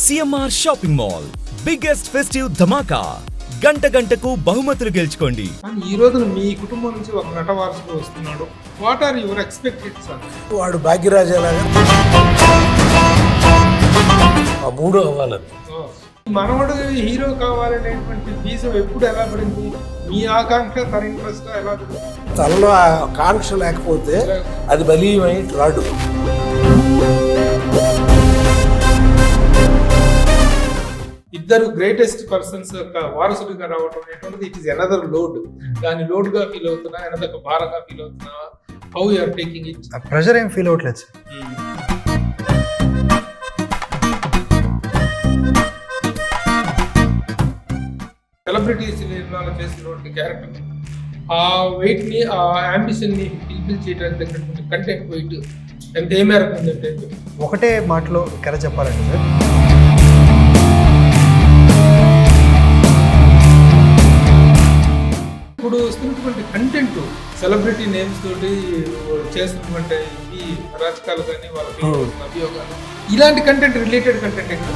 CMR shopping mall biggest festive ధమాకా గంటకు బహుమతులు గెలుచుకోండి. ఈ రోజు మీ కుటుంబం నుంచి ఒక నట వారసుడు వస్తున్నాడు. What are your expectations? వాడు భాగ్యరాజాలాగా ఆ మూడు అవ్వాలని. మనవడు హీరో కావాలనేటువంటి బీజం ఎప్పుడు ఎలా పడింది? మీ ఆకాంక్ష తన ఇంట్రెస్ట్ ఎలా పడింది? తనలో ఆ కాంక్ష లేకపోతే అది బలీయమై రాడు. ఇద్దరు గ్రేటెస్ట్ పర్సన్స్ యొక్క వారసుడిగా రావడం అనేటువంటిది ఇట్ ఈస్ అనదర్ లోడ్. దాని లోడ్ గా ఫీల్ అవుతున్నా, అనదర్ భారంగా ఫీల్ అవుతున్నా? How you are taking it? Pressure ఏం ఫీల్ అవ్వట్లేదు సార్. సెలబ్రిటీ సినిమాలో చేసినటువంటి క్యారెక్టర్ ఆ వెయిట్ ని, ఆ అంబిషన్ ని ఫుల్ఫిల్ చేయడానికి తగినటువంటి కంటెంట్ వెయిట్ ఎంత ఏ మేరకు ఉందంటే ఒకటే మాటలో కథ చెప్పాలంటే సార్, ఇప్పుడు వస్తున్నటువంటి కంటెంట్ సెలబ్రిటీ నేమ్స్ తోటి చేస్తున్నటువంటి ఈ రాజకాలు కానీ వాళ్ళ అభియోగాలు, ఇలాంటి కంటెంట్ రిలేటెడ్ కంటెంట్ ఏంటి?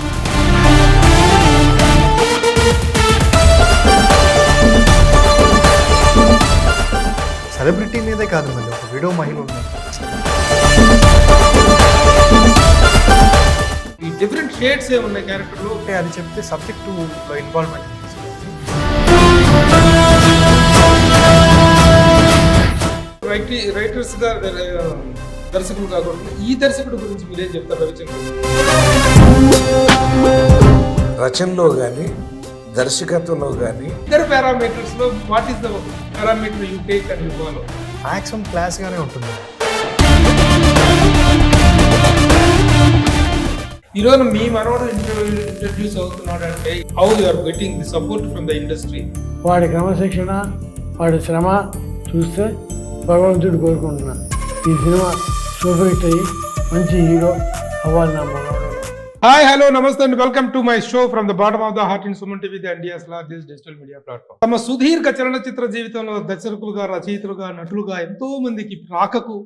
సెలబ్రిటీ మీదే కాదు, మళ్ళీ ఒక వీడియో మహిళ ఉంది. ఈ డిఫరెంట్ షేడ్స్ ఏ ఉన్నాయి క్యారెక్టర్లో. అది చెప్తే సబ్జెక్టు ఇన్వాల్వ్మెంట్. రైటర్స్ గా దర్శకులు కాకుండా ఈ దర్శకుడు గురించి మీరేం చెప్తారు రవిచంద్ర? రచనలో కానీ దర్శకత్వంలో కానీ ఇద్దరు పారామీటర్స్ లో what is the parameter you take and you follow? Maximum class గానే ఉంటుంది. ఈరోజు మీ మనవడు ఇంట్రడ్యూస్ అవుతున్నాడు అంటే how you are getting the support from the industry? వాడి క్రమశిక్షణ, వాడి శ్రమ చూస్తే భగవంతుడు కోరుకుంటున్నాను ఈ సినిమా సూపర్ హిట్ అయ్యి మంచి హీరో అవ్వాలి నా మనవడు. హాయ్, హలో, నమస్తే and welcome to my show from the bottom of the heart in Suman TV, the India's largest digital media platform. తమ సుదీర్ఘ చలనచిత్ర జీవితంలో దర్శకులుగా, రచయితలుగా, నటులుగా ఎంతో మందికి రాకకు,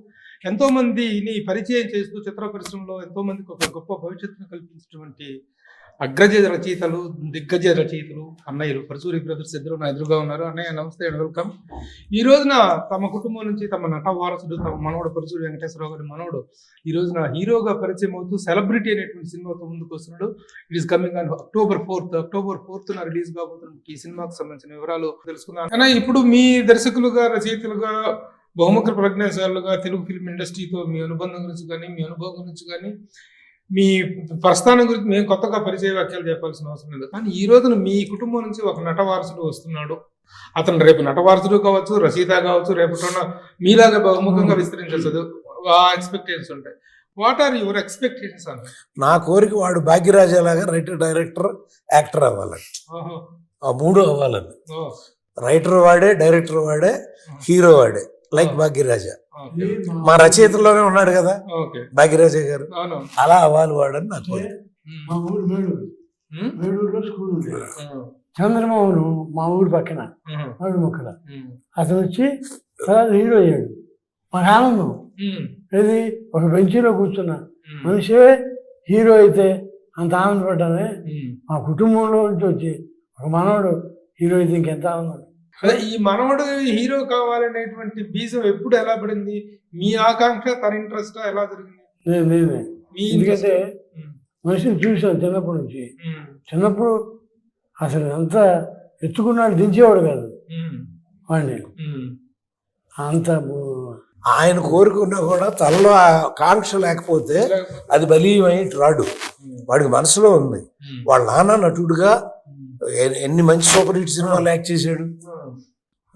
ఎంతో మందిని పరిచయం చేస్తూ చిత్ర పరిశ్రమలో ఎంతో మందికి ఒక గొప్ప భవిష్యత్తును కల్పించినటువంటి అగ్రజ రచయితలు, దిగ్గజ రచయితలు అన్నయ్యలు పరచూరి బ్రదర్స్ ఇద్దరు నా ఎదురుగా ఉన్నారు. అన్నయ్య నమస్తే అండ్ వెల్కమ్. ఈ రోజున తమ కుటుంబం నుంచి తమ నట వారసుడు, తమ మనవడు పరచూరి వెంకటేశ్వరరావు గారి మనవడు ఈ రోజున హీరోగా పరిచయం అవుతూ సెలబ్రిటీ అనేటువంటి సినిమాతో ముందుకు వస్తున్నాడు. It is coming on October 4th release కాబోతున్న ఈ సినిమాకు సంబంధించిన వివరాలు తెలుసుకుందాం. కానీ ఇప్పుడు మీ దర్శకులుగా, రచయితలుగా, బహుముఖ ప్రజ్ఞాశాలుగా తెలుగు ఫిల్మ్ ఇండస్ట్రీతో మీ అనుబంధం గురించి కానీ, మీ అనుభవం గురించి కానీ, మీ ప్రస్థానం గురించి మేము కొత్తగా పరిచయ వ్యాఖ్యలు చెప్పాల్సిన అవసరం లేదు. కానీ ఈ రోజున మీ కుటుంబం నుంచి ఒక నట వారసుడు వస్తున్నాడు. అతను రేపు నట వారసుడు కావచ్చు, రచయిత కావచ్చు, రేపటిన మీలాగా బహుముఖంగా విస్తరించదు. ఆ ఎక్స్పెక్టేషన్స్ ఉంటాయి. వాట్ ఆర్ యువర్ ఎక్స్పెక్టేషన్స్ అన్న? నా కోరిక వాడు భాగ్యరాజాలాగా రైటర్, డైరెక్టర్, యాక్టర్ అవ్వాలని. ఆ మూడు అవ్వాలని. రైటర్ వాడే, డైరెక్టర్ వాడే, హీరో వాడే, లైక్ భాగ్యరాజా. మా రచయితలోనే ఉన్నాడు కదా భాగ్యరాజా గారు, అలా అవ్వాలి వాడని నా కోరిక. మా ఊరు మేడూరులో స్కూల్ ఉంది. చంద్రమోహన్ మా ఊరు పక్కన వాడు మొక్కల అతను వచ్చి తర్వాత హీరో అయ్యాడు. మాకు ఆనందం. ఇది ఒక బెంచీలో కూర్చున్న మనిషే హీరో అయితే అంత ఆనందపడ్డానే. మా కుటుంబంలో నుంచి వచ్చి ఒక మనవడు హీరో అయితే ఇంకెంత ఆనందం. అదే ఈ మనవడు హీరో కావాలనేటువంటి బీజం ఎప్పుడు ఎలా పడింది? మీ ఆకాంక్ష తన ఇంట్రెస్ట్ ఎలా జరిగింది? నేనే ఎందుకంటే మనిషిని చూసాను చిన్నప్పటి నుంచి. చిన్నప్పుడు అసలు అంత ఎత్తుకున్నాడు, దించేవాడు కాదు వాడిని. అంత ఆయన కోరుకున్నా కూడా తనలో ఆ కాంక్ష లేకపోతే అది బలీయమై రాడు. వాడికి మనసులో ఉంది. వాళ్ళ నాన్న నటుడుగా ఎన్ని మంచి సూపర్ హిట్ సినిమాలు యాక్ట్ చేశాడు.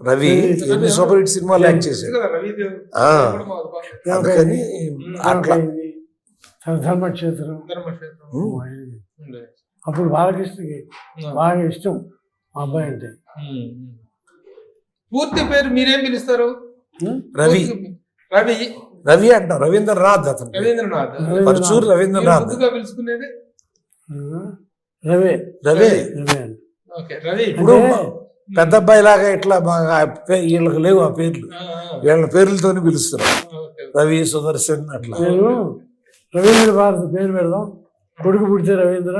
రవి ఎన్ని సూపర్ హిట్ సినిమాలు యాక్ట్ చేశాడు. అందుకని అట్లా ధర్మక్షేత్రం అప్పుడు బాలకృష్ణకి బాగా ఇష్టం మా అబ్బాయి అంటే. పూర్తి పేరు మీరేం పిలుస్తారు? రవి. రవి రవి అంటాం. రవీంద్రనాథ్. అతను రవీంద్రనాథ్. పరచూరు రవీంద్రనాథ్. పిలుచుకునేది రవే. రవి. రవి ఇప్పుడు పెద్ద అబ్బాయి లాగా ఇట్లా వీళ్ళకి లేవు ఆ పేర్లు, వీళ్ళ పేర్లతోనే పిలుస్తున్నారు. రవి, సుదర్శన్ అట్లా. రవీంద్ర భారతి పేరు పెడదాం, కొడుకు పుడితే రవీంద్ర,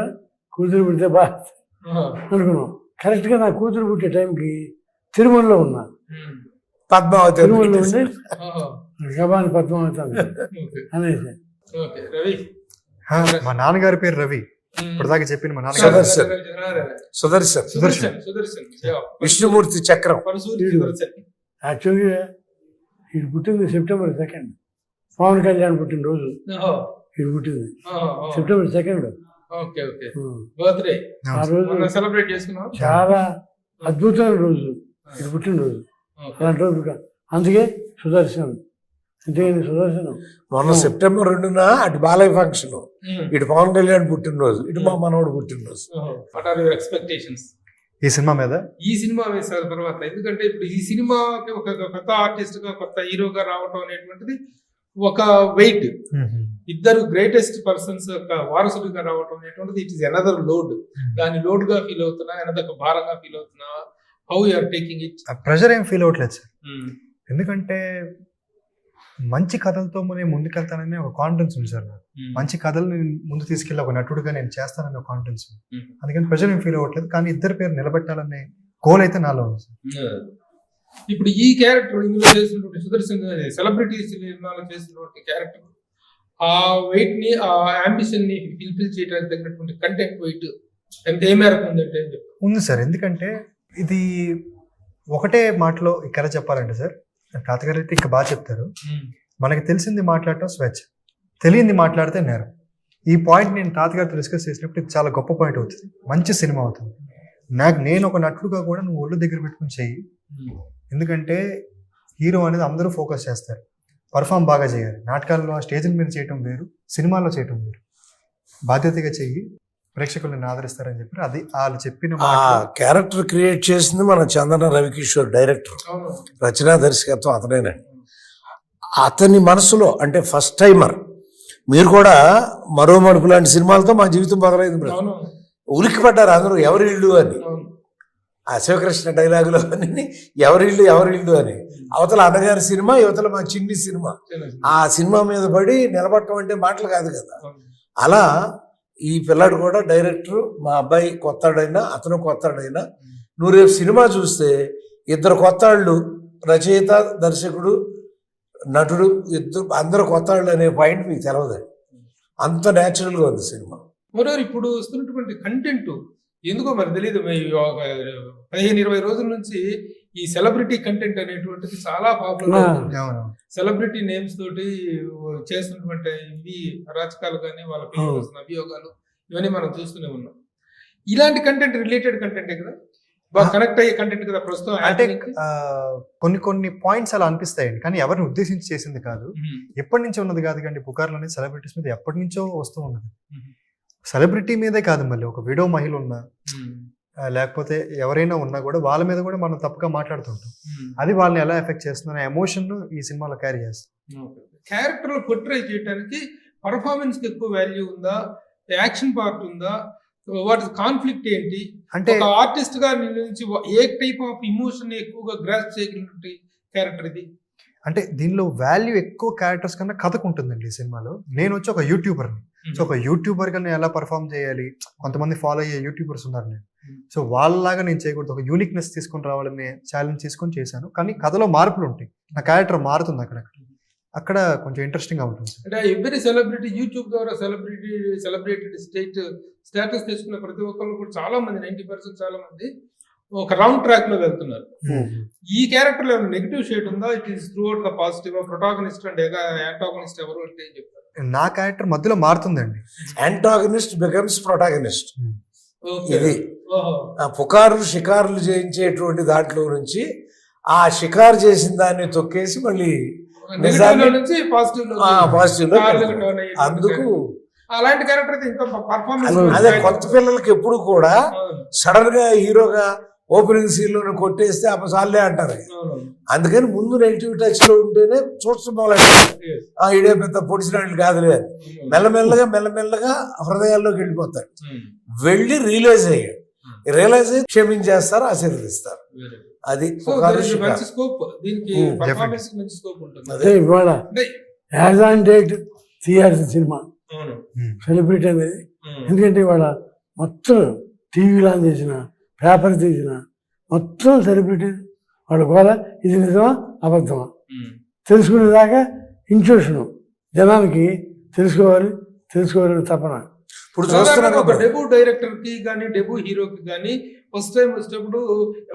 కూతురు పుడితే బాగా అనుకున్నాం. కరెక్ట్గా నా కూతురు పుట్టే టైంకి తిరుమలలో ఉన్నా. పద్మావతి తిరుమలలో ఉండి గబాని పద్మావతి అనేసి. మా నాన్నగారి పేరు రవి. ఇప్పటిదాకా చెప్పింది మా నాన్నగారు సుదర్శన్ విష్ణుమూర్తి చక్రం. యాక్చువల్గా ఇది పుట్టింది సెప్టెంబర్ 2nd. పవన్ కళ్యాణ్ పుట్టినరోజు ఇది పుట్టింది సెప్టెంబర్ 2nd. ఆ రోజు సెలబ్రేట్ చేసుకున్నాం. చాలా అద్భుతమైన రోజు ఇది పుట్టినరోజు. అలాంటి రోజు అందుకే సుదర్శన్. అంతేగాని సుదర్శనం మొన్న సెప్టెంబర్ 2న అటు బాలయ్య ఫంక్షన్, ఇటు పవన్ కళ్యాణ్ పుట్టినరోజు, ఇటు మా మనవడు పుట్టినరోజు. వాట్ ఆర్ యువర్ ఎక్స్పెక్టేషన్స్ ఈ సినిమా మీద? ఈ సినిమా వేసిన తర్వాత, ఎందుకంటే ఇప్పుడు ఈ సినిమాకి ఒక కొత్త ఆర్టిస్ట్ గా కొత్త హీరోగా రావటం అనేటువంటిది ఒక వెయిట్. ఇద్దరు గ్రేటెస్ట్ పర్సన్స్ యొక్క వారసుడిగా రావటం అనేటువంటిది ఇట్ ఈస్ అనదర్ లోడ్. దాని లోడ్ గా ఫీల్ అవుతున్నా, అనదర్ భారంగా ఫీల్ అవుతున్నా? How you are taking it? Pressure ఏం ఫీల్ అవ్వట్లేదు సార్. ఎందుకంటే మంచి కథలతో నేను ముందుకెళ్తానని ఒక కాన్ఫిడెన్స్ ఉంది సార్ నాకు. మంచి కథలు నేను ముందు తీసుకెళ్ళి ఒక నటుడుగా నేను చేస్తానని ఒక కాన్ఫిడెన్స్ ఉంది. అందుకని ప్రెషర్ ఏం ఫీల్ అవ్వట్లేదు. కానీ ఇద్దరు పేరు నిలబెట్టాలనే గోల్ అయితే నాలో ఉంది సార్. ఇప్పుడు ఈ క్యారెక్టర్ ఇందులో చేసినటువంటి సుదర్శన్ సెలబ్రిటీ సినిమాలో చేసినటువంటి క్యారెక్టర్ ఆ వెయిట్ ని, ఆ అంబిషన్ ని ఫిల్ఫిల్ చేయడానికి తగినటువంటి కంటెంట్ వెయిట్ ఎంత ఏ మేరకు ఉందంటే ఉంది సార్. ఎందుకంటే ఇది ఒకటే మాటలో ఇక్కడ చెప్పాలంటే సార్, తాతగారు అయితే ఇంకా బాగా చెప్తారు. మనకి తెలిసింది మాట్లాడటం స్వేచ్ఛ, తెలియంది మాట్లాడితే నేరం. ఈ పాయింట్ నేను తాతగారితో డిస్కస్ చేసినప్పుడు ఇది చాలా గొప్ప పాయింట్ అవుతుంది. మంచి సినిమా అవుతుంది. నేను ఒక నటుడుగా కూడా నువ్వు ఒళ్ళు దగ్గర పెట్టుకుని చెయ్యి. ఎందుకంటే హీరో అనేది అందరూ ఫోకస్ చేస్తారు, పర్ఫామ్ బాగా చేయాలి. నాటకాల్లో స్టేజ్ మీద చేయటం వేరు, సినిమాల్లో చేయటం వేరు. బాధ్యతగా చెయ్యి, ప్రేక్షకులను ఆదరిస్తారని చెప్పి అది వాళ్ళు చెప్పిన క్యారెక్టర్ క్రియేట్ చేసింది మన చందన రవికిషోర్, డైరెక్టర్, రచనా దర్శకత్వం అతనేనండి. అతని మనసులో అంటే ఫస్ట్ టైమర్. మీరు కూడా మరో మడుపు లాంటి సినిమాలతో మా జీవితం మొదలైంది. ఉలిక్కి పడ్డారు అందరూ ఎవరిళ్ళు అని. ఆ శివకృష్ణ డైలాగులో అని ఎవరిళ్ళు అని. అవతల అన్నగారి సినిమా, యువతల మా చిన్ని సినిమా. ఆ సినిమా మీద పడి నిలబడటం అంటే మాటలు కాదు కదా. అలా ఈ పిల్లాడు కూడా డైరెక్టర్, మా అబ్బాయి కొత్తాడైనా అతను కొత్తాడైనా, నువ్వు రేపు సినిమా చూస్తే ఇద్దరు కొత్తాళ్ళు, రచయిత, దర్శకుడు, నటుడు, ఇద్దరు అందరు కొత్తాళ్ళు అనే పాయింట్ మీకు తెలవదండి. అంత న్యాచురల్గా ఉంది సినిమా. మరోరు ఇప్పుడు వస్తున్నటువంటి కంటెంట్ ఎందుకో మరి తెలియదు. 15-20 రోజుల నుంచి ఈ సెలబ్రిటీ కంటెంట్ అనేటువంటిది చాలా పాపులర్. సెలబ్రిటీ నేమ్స్ తోటి చేస్తున్నటువంటి ఇవి అరాచకాలు కానీ వాళ్ళ వస్తున్న అభియోగాలు ఇవన్నీ మనం చూస్తూనే ఉన్నాం. ఇలాంటి కంటెంట్ రిలేటెడ్ కంటెంటే కదా, బాగా కనెక్ట్ అయ్యే కంటెంట్ కదా ప్రస్తుతం. అంటే కొన్ని పాయింట్స్ అలా అనిపిస్తాయండి, కానీ ఎవరిని ఉద్దేశించి చేసింది కాదు. ఎప్పటి నుంచో ఉన్నది కాదు కానీ పుకార్లు అనేది సెలబ్రిటీస్ మీద ఎప్పటి నుంచో వస్తూ ఉన్నది. సెలబ్రిటీ మీదే కాదు, మళ్ళీ ఒక విడో మహిళ ఉన్నా లేకపోతే ఎవరైనా ఉన్నా కూడా వాళ్ళ మీద కూడా మనం తప్పుగా మాట్లాడుతుంటాం. అది వాళ్ళని ఎలా ఎఫెక్ట్ చేస్తుందనే ఎమోషన్ ఈ సినిమాలో క్యారీ చేస్తాం. క్యారెక్టర్ లో పోర్ట్రే చేయడానికి పర్ఫార్మెన్స్ కి ఎక్కువ వాల్యూ ఉందా, యాక్షన్ పార్ట్ ఉందా, వాటి కాన్ఫ్లిక్ట్ ఏంటి? అంటే ఆర్టిస్ట్ గా నుంచి ఏ టైప్ ఆఫ్ ఇమోషన్ ఎక్కువగా గ్రాస్ చేయగలిగినటువంటి క్యారెక్టర్ ఇది? అంటే దీనిలో వాల్యూ ఎక్కువ క్యారెక్టర్స్ కన్నా కథకు ఉంటుందండి ఈ సినిమాలో. నేను వచ్చి ఒక యూట్యూబర్ని. సో ఒక యూట్యూబర్ గా నేను ఎలా పర్ఫామ్ చేయాలి, కొంతమంది ఫాలో అయ్యే యూట్యూబర్స్ ఉన్నారు నేను. సో వాళ్ళలాగా నేను చేయకూడదు, ఒక యూనిక్నెస్ తీసుకొని రావాలని ఛాలెంజ్ తీసుకొని చేశాను. కానీ కథలో మార్పులు ఉంటాయి, నా క్యారెక్టర్ మారుతుంది అక్కడ కొంచెం ఇంట్రెస్టింగ్ గా ఉంటుంది. అంటే ఎవ్రీ సెలబ్రిటీ యూట్యూబ్ ద్వారా సెలబ్రిటెడ్ స్టేటస్ తెచ్చుకున్న ప్రతి ఒక్కరు కూడా చాలా మంది 90% చాలా మంది ఒక రౌండ్ ట్రాక్ లో వెళ్తున్నారు. ఈ క్యారెక్టర్ లో ఏమైనా నెగిటివ్ షేడ్ ఉందా? It is through out the positive. Protagonist and antagonist ఎవరు అంటే ఏం చెప్తారు? నా క్యారెక్టర్ మధ్యలో మారుతుందండి. Antagonist becomes protagonist. ఇది పుకారు షికారులు చేయించేటువంటి దాంట్లో నుంచి ఆ షికారు చేసిన దాన్ని తొక్కేసి మళ్ళీ పాజిటివ్. అందుకు అలాంటి క్యారెక్టర్ ఇంకా పర్ఫార్మెన్స్ అదే కొత్త పిల్లలకి ఎప్పుడు కూడా సడన్ గా హీరోగా ఓపెనింగ్ సీన్ లో కొట్టేస్తే అపసాలే అంటారు. అందుకని ముందు నెగిటివ్ టచ్ లో ఉంటేనే చూడటం మొదలెట్టారు. ఇడే పెద్ద పొడిచినట్లు కాదులే, మెల్లమెల్లగా హృదయాల్లోకి వెళ్ళిపోతాడు. వెళ్ళి రియలైజ్ అయ్యి క్షమించేస్తారు, ఆశీర్వదిస్తారు. అది అదే ఇవాళ యాజ్ ఆన్ డేట్ తీయాల్సిన సినిమా సెలబ్రిటీ అనేది. ఎందుకంటే ఇవాళ మొత్తం టీవీలో ఆన్ చేసిన, పేపర్ తీసిన, మొత్తం సెలబ్రిటీ వాళ్ళ గోల. ఇది నిజమా అబద్ధమా తెలుసుకునేదాకా ఇంట్యూషను జనానికి తెలుసుకోవాలని తపన. ఇప్పుడు ఒక చూస్తున్నాను డెబ్యూ డైరెక్టర్ కి కానీ డెబ్యూ హీరోకి కానీ ఫస్ట్ టైం వచ్చినప్పుడు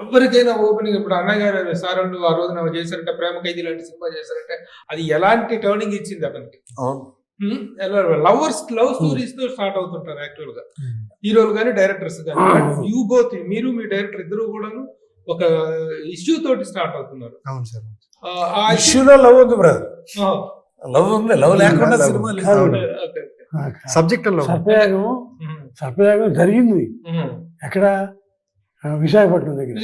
ఎవరికైనా ఓపెనింగ్, ఇప్పుడు అన్నగారు సారండు ఆ రోజున చేశారంటే ప్రేమ ఖైదీ లాంటి సినిమా చేశారంటే అది ఎలాంటి టర్నింగ్ ఇచ్చింది అతనికి. లవ్ స్టోరీస్ తో స్టార్ట్ అవుతుంటారు యాక్చువల్ గా హీరోలు కానీ డైరెక్టర్స్ కానీ. యూ బోత్, మీరు మీ డైరెక్టర్ ఇద్దరు కూడాను ఒక ఇష్యూ తోటి స్టార్ట్ అవుతున్నారు. అవును సార్. ఆ ఇష్యూలో లవ్ ఉంది బ్రదర్, లవ్ ఉంది, లవ్ లేకుండా సినిమా లేదు. సబ్జెక్ట్ లో సర్పయాగం జరిగింది ఎక్కడ, విశాఖపట్నం దగ్గర.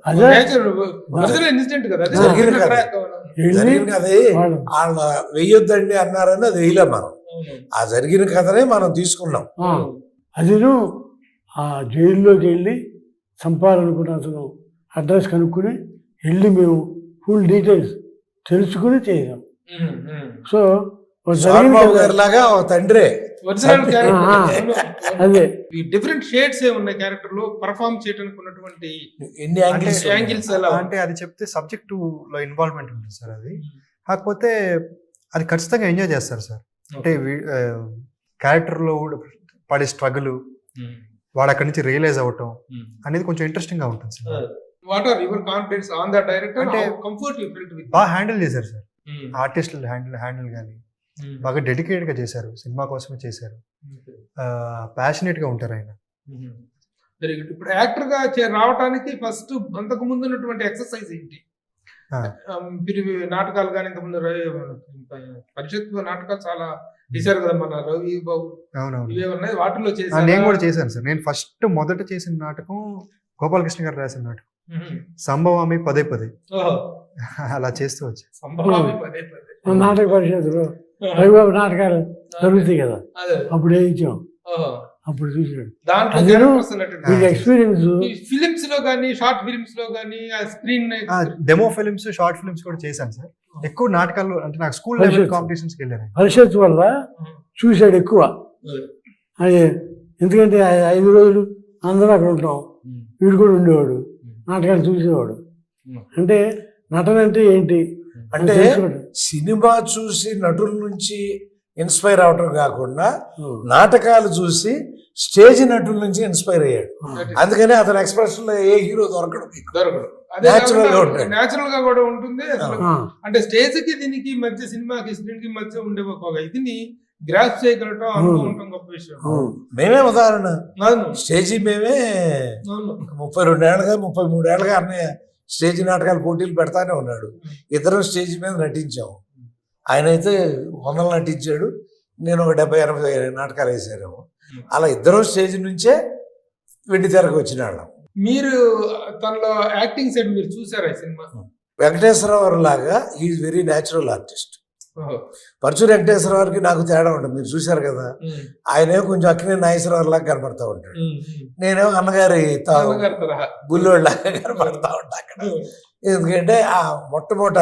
అదే ఇన్సిడెంట్ కదా అది. జరిగింది అది, వాళ్ళ వెయ్యొద్దండి అన్నారని అది వేయలేం మనం. ఆ జరిగిన కథనే మనం తీసుకున్నాం. అదిను ఆ జైల్లోకి వెళ్ళి చంపాలనుకున్న అతను అడ్రస్ కనుక్కుని వెళ్ళి మేము ఫుల్ డీటెయిల్స్ తెలుసుకుని చేసాం. సో లాగా తండ్రే అదే డిఫరెంట్ షేడ్స్ ఏ ఉన్నాయి క్యారెక్టర్ లో పర్ఫార్మ్ చేయడానికి ఉన్నటువంటి ఎన్ని యాంగిల్స్ ఎలా అంటే అది చెప్తే సబ్జెక్ట్ లో ఇన్వాల్వ్మెంట్ ఉంటుంది సార్. అది కాకపోతే అది ఖచ్చితంగా ఎంజాయ్ చేస్తారు సార్. అంటే క్యారెక్టర్ లో పడే స్ట్రగుల్, వాడు అక్కడి నుంచి రియలైజ్ అవ్వటం అనేది కొంచెం ఇంట్రెస్టింగ్ గా ఉంటుంది sir. What are your confidence on the director? అంటే కంఫర్ట్ యు ఫెల్ట్ విత్ బాగా హ్యాండిల్ చేశారు సార్. ఆర్టిస్టులు హ్యాండిల్ కానీ బాగా డెడికేటెడ్ గా చేశారు, సినిమా కోసమే చేశారు, ప్యాషనేట్ గా ఉంటారు ఆయన. Very good. ఇప్పుడు యాక్టర్ గా రావడానికి ఫస్ట్ అంతకు ముందు ఉన్నటువంటి ఎక్సర్సైజ్ ఏంటి? నాటకాలు కానీ ఇంతకుముందు పరిషత్ నాటకాలు చాలా చేశారు కదా మన రవి బాబు. అవునవును, వాటిలో నేను కూడా చేశాను సార్. నేను ఫస్ట్ మొదట చేసిన నాటకం గోపాలకృష్ణ గారు రాసిన నాటకం సంభవామి పదే పదే. అలా చేస్తూ వచ్చా. నాటక పరిషత్తులో రవిబాబు నాటకాలు జరుగుతాయి కదా, అప్పుడు వేయించాం. అప్పుడు చూసాడు ఎక్స్పీరియన్స్. ఫిలిమ్స్ లో కానీ షార్ట్ ఫిలిమ్స్ లో కానీ screen demo films, short films కూడా చేశాను సార్. ఎక్కువ నాటకాలు అంటే నాకు స్కూల్ లెవెల్ కాంపిటీషన్స్ కి వెళ్ళాను. పరిషత్ వల్ల చూశాడు ఎక్కువ. అది ఎందుకంటే 5 రోజులు అందరూ అక్కడ ఉంటాం, వీడు కూడా ఉండేవాడు, నాటకాలు చూసేవాడు. అంటే నటన అంటే ఏంటి అంటే సినిమా చూసి నటుల నుంచి ఇన్స్పైర్ అవటం కాకుండా నాటకాలు చూసి స్టేజ్ నటుల నుంచి ఇన్స్పైర్ అయ్యాడు. అందుకని అతని ఎక్స్ప్రెషన్ లో ఏ హీరో దొరకడు. నేచురల్ గా కూడా ఉంటుంది. అంటే స్టేజ్ కి దీనికి మధ్య, సినిమాకి స్క్రీన్ కి మధ్య ఉండే ఒక ఇదిని గ్రాస్ చేయగలటం అనుకుంటాం గొప్ప విషయం. మేమే ఉదాహరణ, స్టేజీ మేమే 32 ఏళ్ళగా 33 ఏళ్ళగా అన్నయ్య స్టేజ్ నాటకాలు పోటీలు పెడతానే ఉన్నాడు. ఇద్దరం స్టేజ్ మీద నటించాము. ఆయన అయితే 100 నటించాడు, నేను ఒక 70-80 నాటకాలు వేసానేమో. అలా ఇద్దరం స్టేజ్ నుంచే వెండి తెరకు వచ్చిన వాళ్ళం. మీరు తనలో యాక్టింగ్ సైడ్ మీరు చూసారా ఈ సినిమా? వెంకటేశ్వరరావు లాగా is very natural artist. Paruchuri వెంకటేశ్వరరావుకి నాకు తేడా ఉంటుంది, మీరు చూశారు కదా. ఆయనే కొంచెం అక్కినే నాగేశ్వరరావు లాగా కనపడతా ఉంటాడు, నేనేమో అన్నగారి బుల్లోళ్ళలాగా కనపడతా ఉంటా అక్కడ. ఎందుకంటే ఆ మొట్టమొదట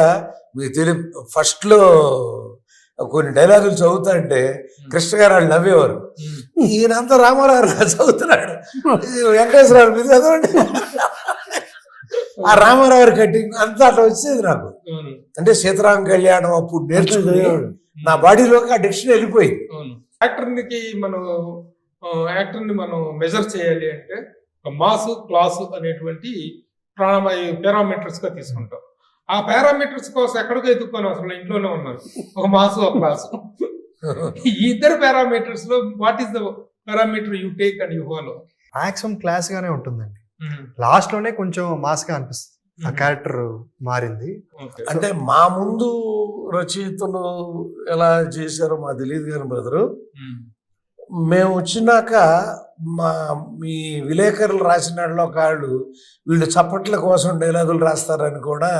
మీకు తెలియ ఫస్ట్ లో కొన్ని డైలాగులు చదువుతా అంటే కృష్ణ గారు వాళ్ళు నవ్వేవారు. ఈయనంతా రామారావు గారు చదువుతున్నాడు, వెంకటేశ్వరరావు మీద చదవండి. ఆ రామారావు కటింగ్ అంతా అట్లా వచ్చేది నాకు. అంటే సీతారాం కళ్యాణం అప్పుడు నేర్చుకుని నా బాడీలోకి ఆ డిక్షన్ వెళ్ళిపోయింది. యాక్టర్ని మనం మెజర్ చేయాలి అంటే మాస్, క్లాస్ అనేటువంటి పారామీటర్స్ గా తీసుకుంటాం. ఆ పారామీటర్స్ కోసం ఎక్కడికో ఎత్తుక్కొని అసలు ఇంట్లోనే ఉన్నారు, ఒక మాస్, ఒక క్లాస్. ఈ ఇద్దరు పారామీటర్స్ లో what is the parameter you take and you follow? Maximum class గానే ఉంటుందండి. లాస్ట్ లోనే కొంచెం మాస్ గా అనిపిస్తుంది, ఆ క్యారెక్టర్ మారింది. అంటే మా ముందు రచయితలు ఎలా చేశారో మాకు తెలియదు కానీ బ్రదరు, మేము వచ్చినాక మీ విలేకరులు రాసిన వాళ్ళు వీళ్ళు చప్పట్ల కోసం డైలాగులు రాస్తారని కూడా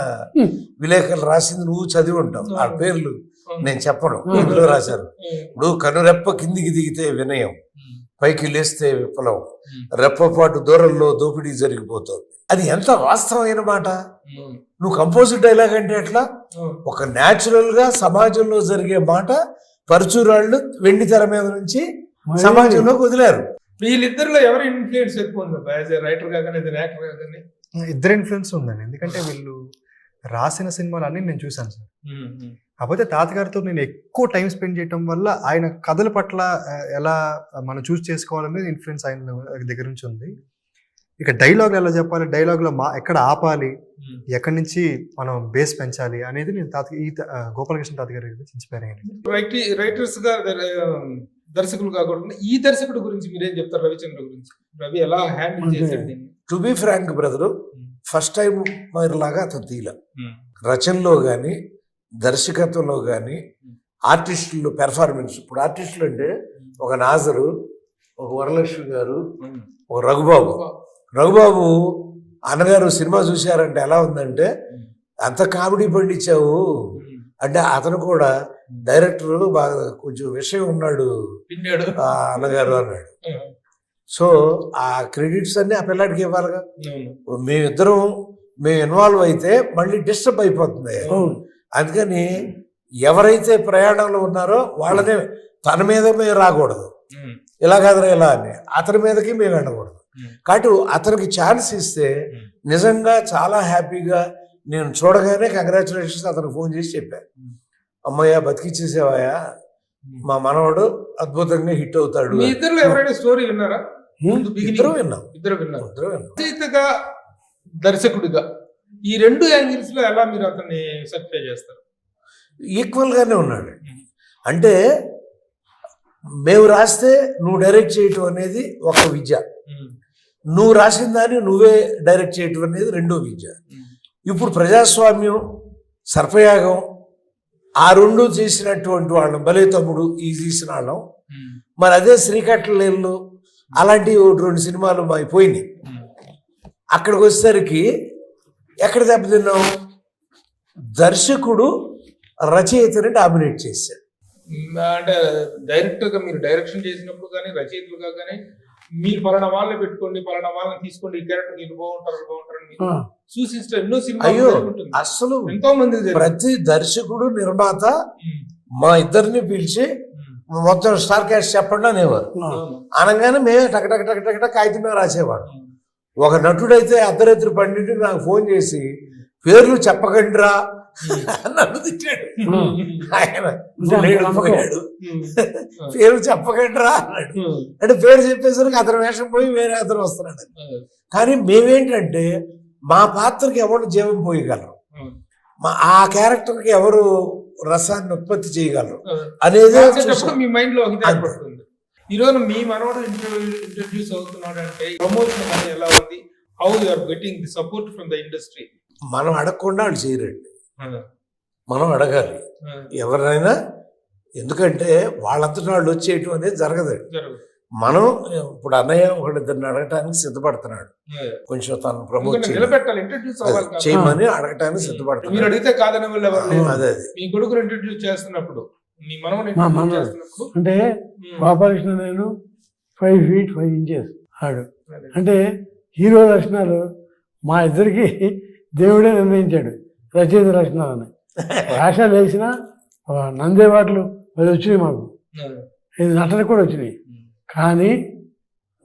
విలేకరులు రాసింది నువ్వు చదివి ఉంటావు. ఆ పేర్లు నేను చెప్పను, ఇందులో రాశారు. ఇప్పుడు కనురెప్ప కిందికి దిగితే వినయం, పైకి లేస్తే విప్లవం, రెప్పపాటు దూరంలో దోపిడీ జరిగిపోతుంది. అది ఎంత వాస్తవమైన మాట. నువ్వు కంపోజిట్ డైలాగ్ అంటే ఎట్లా? ఒక న్యాచురల్ గా సమాజంలో జరిగే మాట పరచూరాళ్ళు వెండి తెర మీద నుంచి సమాజంలోకి వదిలేరు. వీళ్ళిద్దరిలో ఎవరు ఇన్ఫ్లుయెన్స్ ఎక్కువ ఉంది యాజ్ ఏ రైటర్ గా కానీ యాక్టర్ గా కానీ? ఇద్దరు ఇన్ఫ్లుయెన్స్ ఉందండి, ఎందుకంటే వీళ్ళు రాసిన సినిమాలు అన్ని నేను చూశాను సార్. కాకపోతే తాతగారితో నేను ఎక్కువ టైం స్పెండ్ చేయడం వల్ల ఆయన కథల పట్ల ఎలా మనం చూస్ చేసుకోవాలనేది ఇన్ఫ్లుయెన్స్ ఆయన దగ్గర నుంచి ఉంది. ఇక డైలాగ్ ఎలా చెప్పాలి, డైలాగ్లో ఎక్కడ ఆపాలి, ఎక్కడి నుంచి మనం బేస్ పెంచాలి అనేది నేను గోపాలకృష్ణ తాతగారి ఇన్స్పైర్ అయ్యాను. రైటర్స్ గా దర్శకులు కాకుండా ఈ దర్శకుడు గురించి మీరేం చెప్తారు? రవిచంద్ర గురించి, రవి ఎలా హ్యాండిల్ చేశాడు దీన్ని? To be frank brother, first time లాగా అతను తీల రచనలో కానీ దర్శకత్వంలో కానీ ఆర్టిస్టులు పెర్ఫార్మెన్స్. ఇప్పుడు ఆర్టిస్టులు అంటే ఒక నాజరు, ఒక వరలక్ష్మి గారు, ఒక రఘుబాబు అన్నగారు సినిమా చూశారంటే ఎలా ఉందంటే అంత కామెడీ పండించావు అంటే అతను కూడా డైరెక్టర్ బాగా కొంచెం విషయం ఉన్నాడు అన్నగారు అన్నాడు. సో ఆ క్రెడిట్స్ అన్ని ఆ పిల్లాడికి ఇవ్వాలిగా. మేము ఇన్వాల్వ్ అయితే మళ్ళీ డిస్టర్బ్ అయిపోతుంది. అందుకని ఎవరైతే ప్రయాణంలో ఉన్నారో వాళ్ళనే తన మీద మేము రాకూడదు, ఇలా కాదు ఇలా అని అతని మీదకి మేము వెళ్ళకూడదు. కాబట్టి అతనికి ఛాన్స్ ఇస్తే నిజంగా చాలా హ్యాపీగా నేను చూడగానే కంగ్రాచులేషన్స్ అతనికి ఫోన్ చేసి చెప్పాను, అమ్మయ్య బతికిచ్చేసేవాయా, మా మనవాడు అద్భుతంగా హిట్ అవుతాడు. మీ ఇద్దరు ఎవరైనా స్టోరీ విన్నారా? ఇద్దరు విన్నాం. రచయితగా దర్శకుడిగా ఈ రెండు యాంగిల్స్ లో ఎలా మీరు అతన్ని సర్టిఫై చేస్తారు? ఈక్వల్ గానే ఉన్నాడు. అంటే మేము రాస్తే నువ్వు డైరెక్ట్ చేయటం అనేది ఒక విద్య, నువ్వు రాసిన దాన్ని నువ్వే డైరెక్ట్ చేయటం అనేది రెండో విద్య. ఇప్పుడు ప్రజాస్వామ్యం, సర్పయాగం ఆ రెండు చేసినటువంటి వాళ్ళం, బలే తమ్ముడు ఈ తీసిన వాళ్ళం. మరి అదే శ్రీకట్లేళ్ళు అలాంటి 2 సినిమాలు పోయినాయి. అక్కడికి వచ్చేసరికి ఎక్కడ దెబ్బతిన్నాం? దర్శకుడు రచయితని డామినేట్ చేశాడు. అంటే డైరెక్టర్ గా మీరు డైరెక్షన్ చేసినప్పుడు కానీ రచయితలుగా కానీ మీరు పలానా వాళ్ళని పెట్టుకోండి, పలానా వాళ్ళని తీసుకోండి, ఈ క్యారెక్టర్ మీరు బాగుంటారని సూచిస్తారు ఎన్నో సినిమా. అయ్యో అసలు ఎంతో మంది ప్రతి దర్శకుడు నిర్మాత మా ఇద్దరిని పిలిచి మొత్తం స్టార్ క్యాస్ట్ చెప్పండి అనేవారు. అనగానే మేమే టక టక టక టక కాగితం మీద రాసేవాడు. ఒక నటుడైతే అర్ధరాత్రి 12కి నాకు ఫోన్ చేసి పేర్లు చెప్పకండిరా నన్ను తిట్టాడు. ఆయన పోయాడు, పేరు చెప్పకండిరా అన్నాడు. అంటే పేరు చెప్పేసరికి అతని వేషం పోయి వేరే అతను వస్తున్నాడు. కానీ మేమేంటంటే మా పాత్రకి ఎవరు జీవం పోయగలరు, ఆ క్యారెక్టర్కి ఎవరు రసాన్ని ఉత్పత్తి చేయగలరు అనేది మీ మైండ్ లో ఈరోజు మీ మనవాడు ఇంట్రడ్యూస్ అవుతున్నాడు అంటే ప్రమోషన్ అనేది ఎలా ఉంది? How you are getting the support from the industry? మనం అడగకుండా వాళ్ళు చేయరండి, మనం అడగాలి ఎవరైనా. ఎందుకంటే వాళ్ళంతటా వాళ్ళు వచ్చేయటం అనేది జరగదు. మనం ఇప్పుడు అన్నయ్య ఒకళ్ళిద్దరిని అడగటానికి సిద్ధపడుతున్నాడు, కొంచెం తను ప్రమోట్ చేయమని అడగటానికి సిద్ధపడుతున్నాడు. మీరు అడిగితే కాదని అదే మీ కొడుకుని ఇంట్రడ్యూస్ చేస్తున్నప్పుడు మీ మనవని అంటే గోపాలకృష్ణ నేను 5 feet 5 inches ఆడు. అంటే హీరో లక్షణాలు మా ఇద్దరికి దేవుడే నిర్ణయించాడు, రచయిత లక్షణాలని. వేషాలు వేసిన నందేవాట్లు అది వచ్చినాయి మాకు, ఇది నటన కూడా వచ్చినాయి. కానీ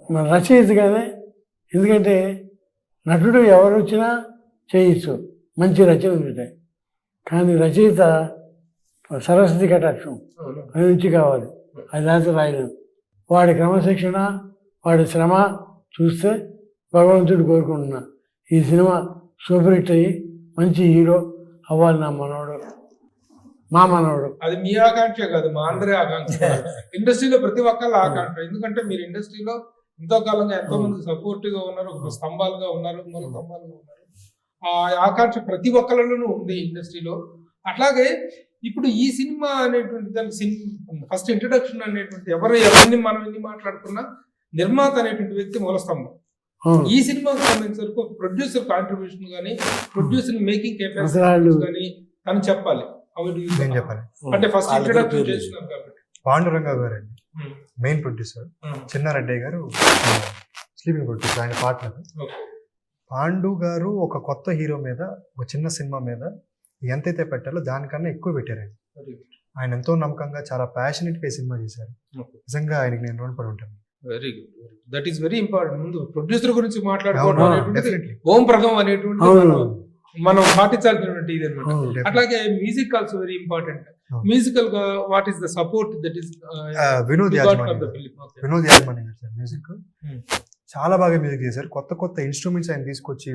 మన రచయితగానే, ఎందుకంటే నటుడు ఎవరు వచ్చినా చేయొచ్చు, మంచి రచనలు ఉంటాయి. కానీ రచయిత సరస్వతి కటాక్షం అది నుంచి కావాలి, అది దాంతో రాయలేదు. వాడి క్రమశిక్షణ, వాడి శ్రమ చూస్తే భగవంతుడు కోరుకుంటున్నా ఈ సినిమా సూపర్ హిట్ అయ్యి మంచి హీరో అవ్వాలి నా మనవడు, మా మనవడు. అది మీ ఆకాంక్ష కాదు, మా అందరి ఆకాంక్ష. ఇండస్ట్రీలో ప్రతి ఒక్కళ్ళ ఆకాంక్ష. ఎందుకంటే మీరు ఇండస్ట్రీలో ఎంతో కాలంగా ఎంతో మంది సపోర్టివ్ గా ఉన్నారు, స్తంభాలుగా ఉన్నారు, మూల స్తంభాలుగా ఉన్నారు. ఆ ఆకాంక్ష ప్రతి ఒక్కళ్ళలోనూ ఉంది ఇండస్ట్రీలో. అట్లాగే ఇప్పుడు ఈ సినిమా అనేటువంటి దానికి ఫస్ట్ ఇంట్రడక్షన్ అనేటువంటి ఎవరిని మనం ఎన్ని మాట్లాడుకున్నా నిర్మాత అనేటువంటి వ్యక్తి మూల స్తంభం. ఈ సినిమాకి సంబంధించిన వరకు ప్రొడ్యూసర్ కాంట్రిబ్యూషన్ కానీ ప్రొడ్యూసర్ మేకింగ్ కెపాసిటీ కానీ తను చెప్పాలి. నేను చెప్పాలి అంటే ఫస్ట్ ఇంట్రడక్షన్ చేస్తున్నారు కాబట్టి పాండురంగ గారు అండి మెయిన్ ప్రొడ్యూసర్, చిన్నారెడ్డి గారు స్లీపింగ్ ప్రొడ్యూసర్, ఆయన పార్ట్నర్. పాండు గారు ఒక కొత్త హీరో మీద, ఒక చిన్న సినిమా మీద ఎంతైతే పెట్టాలో దానికన్నా ఎక్కువ పెట్టారండి. ఆయన ఎంతో నమ్మకంగా చాలా ప్యాషనెట్గా ఈ సినిమా చేశారు. Okay. నిజంగా ఆయనకి నేను రుణపడి ఉంటాను. Very good, that is very important. ముందు ప్రొడ్యూసర్ గురించి మాట్లాడుకోవడం అవును, అనేటువంటిది definitely. ఓం ప్రథం అనేటువంటి అవును. మనం పాటించాల్సినటువంటి ఇది అనమాట. Definitely. అట్లాగే మ్యూజిక్ ఆల్సో వెరీ ఇంపార్టెంట్. అవును. మ్యూజికల్ గా what is the support that is Vinod యాజమాన్య గారు. ఫిలిం? వినోద్ యాజమాన్య గారు సార్ మ్యూజిక్ Hmm. చాలా బాగా మ్యూజిక్ చేశారు. కొత్త కొత్త ఇన్స్ట్రుమెంట్స్ ఆయన తీసుకొచ్చి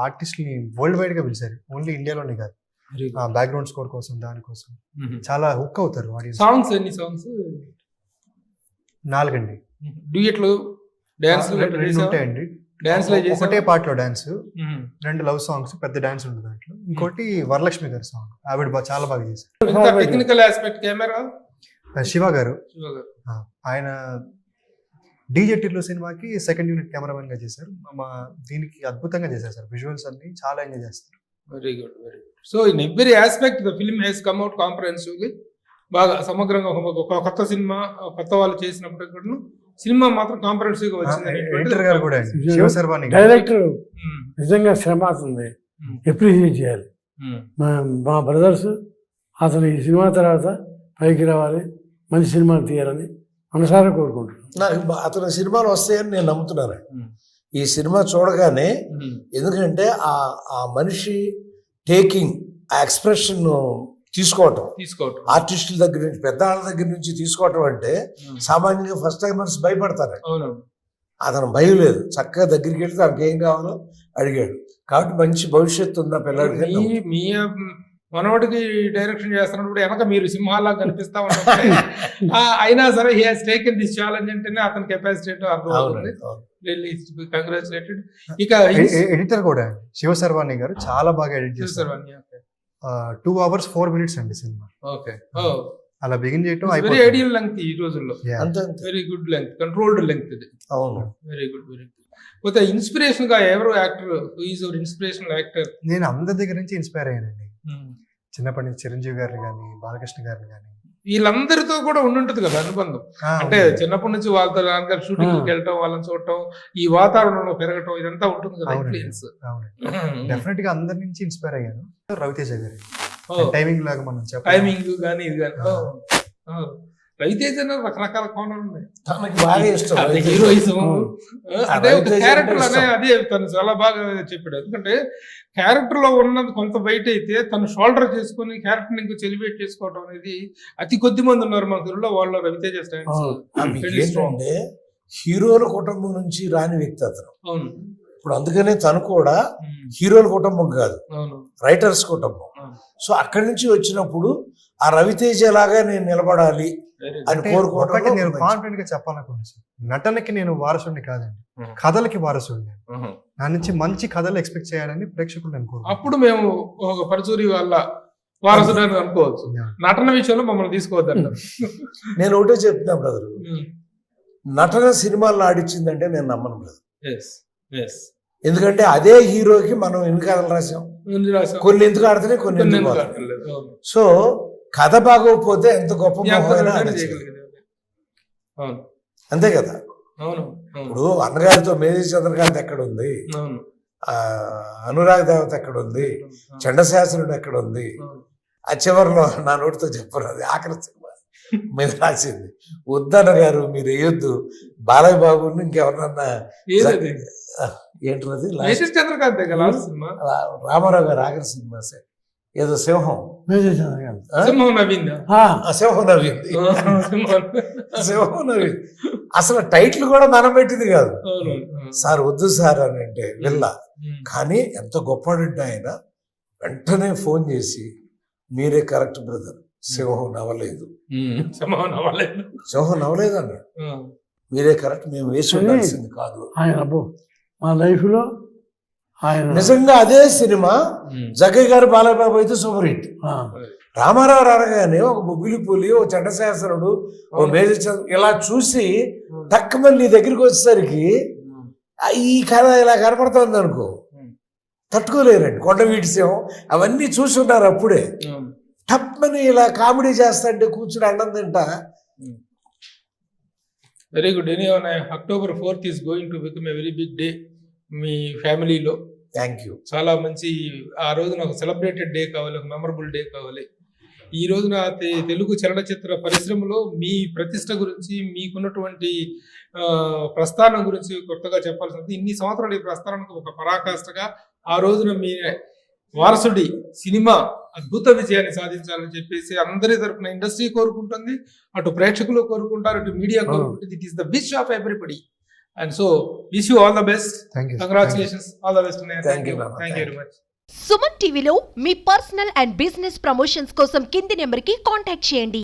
ఆర్టిస్ట్ని వరల్డ్ వైడ్ గా పిలిచారు. ఓన్లీ ఇండియాలోనే కాదు, బ్యాక్గ్రౌండ్ స్కోర్ కోసం దానికోసం చాలా హుక్ అవుతారు ఆడియన్స్. సాంగ్స్ ఎన్ని సాంగ్స్? 4 అండి. డ్యూయట్లు, డాన్స్ 2 ఉంటాయండి. డాన్స్ ఒకటే పాటలో డాన్స్, 2 లవ్ సాంగ్స్, పెద్ద డాన్స్ ఉంది దాంట్లో. ఇంకోటి వరలక్ష్మి గారి సాంగ్, ఆవిడ చాలా బాగా చేశారు. టెక్నికల్ ఆస్పెక్ట్ కెమెరా శివ గారు, శివ గారు. ఆయన డీజెటిలో సినిమాకి సెకండ్ యూనిట్ కెమెరామెన్ గా చేశారు. దీనికి అద్భుతంగా చేశారు సార్. విజువల్స్ అన్ని చాలా ఎంజాయ్ చేస్తారు. Very good, very good. So in every aspect the film he's come out comprehensively. బాగా సమగ్రంగా ఒక కొత్త సినిమా, కొత్త వాళ్ళు చేసినప్పుడు కూడా సినిమా మాత్రం కాంప్రహెన్సివ్ గా వచ్చింది. ఎడిటర్ గారు కూడా అండి, శివ శర్వాణి గారు. డైరెక్టర్ నిజంగా శ్రమ అవుతుంది, అప్రిషియేట్ చేయాలి. మా బ్రదర్స్ అతను ఈ సినిమా తర్వాత పైకి రావాలి, మంచి సినిమాలు తీయాలని మనసారా కోరుకుంటున్నాను. నాకు అతని సినిమాలు వస్తాయని నేను నమ్ముతున్నాను. ఈ సినిమా చూడగానే, ఎందుకంటే ఆ మనిషి టేకింగ్, ఆ ఎక్స్ప్రెషన్ తీసుకోవటం, ఆర్టిస్టుల దగ్గర నుంచి, పెద్ద వాళ్ళ దగ్గర నుంచి తీసుకోవటం అంటే సామాన్యంగా ఫస్ట్ టైమర్స్ భయపడతారు. అతను భయం లేదు, చక్కగా దగ్గరికి వెళ్తే తనకి ఏం కావాలో అడిగాడు. కాబట్టి మంచి భవిష్యత్తు ఉందా పిల్లడికి. మీ మనోడికి డైరెక్షన్ చేస్తున్నప్పుడు వెనక మీరు సింహాలా కనిపిస్తా ఉంటారు. అయినా సరే he has taken this challenge అంటేనే అతని కెపాసిటీ అర్థం అవుతుంది. కంగ్రాచులేటెడ్. ఇక ఎడిటర్ కూడా శివ శర్వాణి గారు చాలా బాగా ఎడిట్ చేస్తారు. 2 hours 4 minutes అండి సినిమా. ఓకే, అలా బిగిన్ చేయటం వెరీ ఐడియల్ లెంగ్త్ ఈ రోజుల్లో. Very good length, controlled length ఇది. అవును, వెరీ గుడ్, వెరీ గుడ్. పోతే ఇన్స్పిరేషన్ గా ఎవరు actor, is your inspirational actor? నేను అందరి దగ్గర నుంచి ఇన్స్పైర్ అయ్యానండి. చిన్నప్పటి నుంచి చిరంజీవి గారిని కానీ, బాలకృష్ణ గారిని కానీ, వీళ్ళందరితో కూడా ఉండుంటది కదా అనుబంధం. అంటే చిన్నప్పటి నుంచి వాళ్ళతో నాన్నగారు షూటింగ్కి వెళ్ళటం, వాళ్ళని చూడటం, ఈ వాతావరణంలో పెరగటం, ఇదంతా ఉంటుంది కదా ఇన్ఫ్లుయెన్స్. డెఫినెట్ గా అందరి నుంచి ఇన్స్పైర్ అయ్యాను. రవితేజ గారి టైమింగ్ లాగా మనం చెప్పాలి, టైమింగ్ కానీ ఇది కానీ. రవితేజ రకరకాల కోణాలు ఉన్నాయి. తనకి బాగా ఇష్టం హీరోయిజం, అదే ఒక క్యారెక్టర్ అనే అదే తను చాలా బాగా చెప్పాడు. ఎందుకంటే క్యారెక్టర్ లో ఉన్నది కొంత బయట అయితే తను షోల్డర్ చేసుకుని క్యారెక్టర్ ఇంకా సెలిబ్రేట్ చేసుకోవడం అనేది అతి కొద్ది మంది ఉన్నారు మన ఊరిలో. వాళ్ళు రవితేజ ఏంటంటే హీరోల కుటుంబం నుంచి రాని వ్యక్తి అతను. అవును, ఇప్పుడు అందుకనే తను కూడా హీరోల కుటుంబం కాదు, రైటర్స్ కుటుంబం. సో అక్కడి నుంచి వచ్చినప్పుడు ఆ రవితేజ లాగా నేను నిలబడాలి అని కోరుకోవడం. నేను కాన్ఫిడెంట్ గా చెప్పాలనుకున్నాను సార్, నటనకి నేను వారసుడిని కాదండి, కథలకి వారసుడిని. నా నుంచి మంచి కథలు ఎక్స్పెక్ట్ చేయాలని ప్రేక్షకులు అనుకోరు. అప్పుడు మేము ఒక పరచూరి వాళ్ళ వారసుడు అని అనుకోవచ్చు. నటన విషయంలో మమ్మల్ని తీసుకోవద్దంట. నేను ఒకటే చెప్తున్నా బ్రదర్, నటన సినిమాల్లో ఆడిచ్చిందంటే నేను నమ్మను బ్రదర్. ఎందుకంటే అదే హీరోకి మనం ఎన్ని కథలు రాసాం, కొన్ని ఎందుకు ఆడుతున్నాయి, కొన్ని ఎందుకు ఆడలేదు. సో కథ బాగోకపోతే ఎంత గొప్ప అంతే కదా. ఇప్పుడు అన్నగారితో మేజర్ చంద్రకాంత్ ఎక్కడ ఉంది, అనురాగ్ దేవత ఎక్కడ ఉంది, చండశాసనుడు ఎక్కడ ఉంది. ఆ చివరిలో నా నోటితో చెప్పరు, అది ఆఖరి సినిమా మీద రాసింది. వద్దన్న గారు మీరు వేయొద్దు, బాలయ్య బాబుని ఇంకెవరన్నా ఏంటది చంద్రకాంత్ రామారావు గారు ఆఖరి సినిమా సార్ ఏదో సింహం నవ్వింది. అసలు టైటిల్ కూడా మనం పెట్టింది కాదు సార్, వద్దు సార్ అని అంటే వెళ్ళ. కానీ ఎంత గొప్పడంటే ఆయన వెంటనే ఫోన్ చేసి మీరే కరెక్ట్ బ్రదర్, సింహం నవ్వలేదు, సింహం నవ్వలేదు అన్నాడు. మీరే కరెక్ట్, మేము వేసి ఉండాల్సింది కాదు. మా లైఫ్ లో నిజంగా అదే సినిమా జగ్గయ్య గారు బాలయ్య బాబు అయితే సూపర్ హిట్. రామారావు అనగానే ఒక బొబ్బిలి పులి, ఓ చండశాసనుడు, ఓ మేజర్ చంద్ర ఇలా చూసి తక్కువని నీ దగ్గరికి వచ్చేసరికి ఈ కథ ఇలా కనపడుతుంది అనుకో, తట్టుకోలేరండి. కొండవీటి సింహం అవన్నీ చూసి ఉన్నారు అప్పుడే. టప్పని ఇలా కామెడీ చేస్తాంటే కూర్చుని అన్నం తింటా. Very good. October 4th is going to become a very big day మీ ఫ్యామిలీలో. Thank you. చాలా మంచి, ఆ రోజున ఒక సెలబ్రేటెడ్ డే కావాలి, ఒక మెమరబుల్ డే కావాలి. ఈ రోజున తెలుగు చలనచిత్ర పరిశ్రమలో మీ ప్రతిష్ట గురించి, మీకున్నటువంటి ప్రస్థానం గురించి కొత్తగా చెప్పాల్సింది. ఇన్ని సంవత్సరాలు ఈ ప్రస్థానానికి ఒక పరాకాష్ఠగా ఆ రోజున మీ వారసుడి సినిమా అద్భుత విజయాన్ని సాధించాలని చెప్పేసి అందరి తరపున ఇండస్ట్రీ కోరుకుంటుంది, అటు ప్రేక్షకులు కోరుకుంటారు, అటు మీడియా కోరుకుంటుంది. It is the wish of everybody. And so wish you all the best. Thank you. Congratulations. All the best. Thank you, Mama. Thank you very much. Suman టీవీలో మీ పర్సనల్ అండ్ బిజినెస్ ప్రమోషన్స్ కోసం కింది నెంబర్కి contact చేయండి.